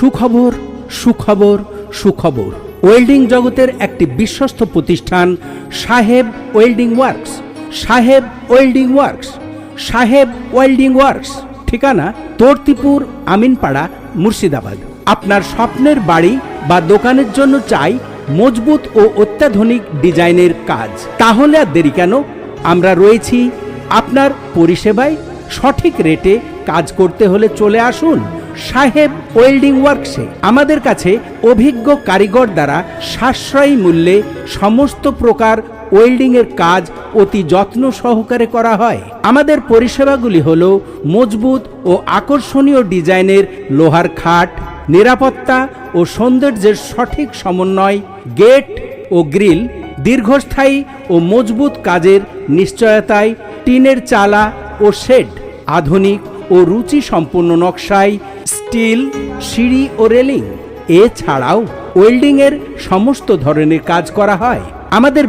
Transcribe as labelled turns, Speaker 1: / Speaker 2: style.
Speaker 1: সুখবর সুখবর সুখবর, ওয়েল্ডিং জগতের একটি বিশ্বস্ত প্রতিষ্ঠান সাহেব ওয়েল্ডিং ওয়ার্কস। সাহেব ওয়েল্ডিং ওয়ার্কস, সাহেব ওয়েল্ডিং ওয়ার্কস, ঠিকানা তর্তিপুর, আমিনপাড়া, মুর্শিদাবাদ। আপনার স্বপ্নের বাড়ি বা দোকানের জন্য চাই মজবুত ও অত্যাধুনিক ডিজাইনের কাজ। তাহলে আর দেরি কেন? আমরা রয়েছি আপনার পরিষেবায়। সঠিক রেটে কাজ করতে হলে চলে আসুন সাহেব ওয়েল্ডিং ওয়ার্কসে। আমাদের কাছে অভিজ্ঞ কারিগর দ্বারা সাশ্রয়ী মূল্যে সমস্ত প্রকার ওয়েল্ডিং এর কাজ অতি যত্ন সহকারে করা হয়। আমাদের পরিষেবাগুলি হল মজবুত ও আকর্ষণীয় ডিজাইনের লোহার খাট, নিরাপত্তা ও সৌন্দর্যের সঠিক সমন্বয়, গেট ও গ্রিল, দীর্ঘস্থায়ী ও মজবুত কাজের নিশ্চয়তায়, টিনের চালা ও শেড, আধুনিক ও রুচি সম্পন্ন নকশায়, স্টিল, সিঁড়ি ও রেলিং। এছাড়াও ওয়েল্ডিং এর সমস্ত ধরনের কাজ করা হয়। আমাদের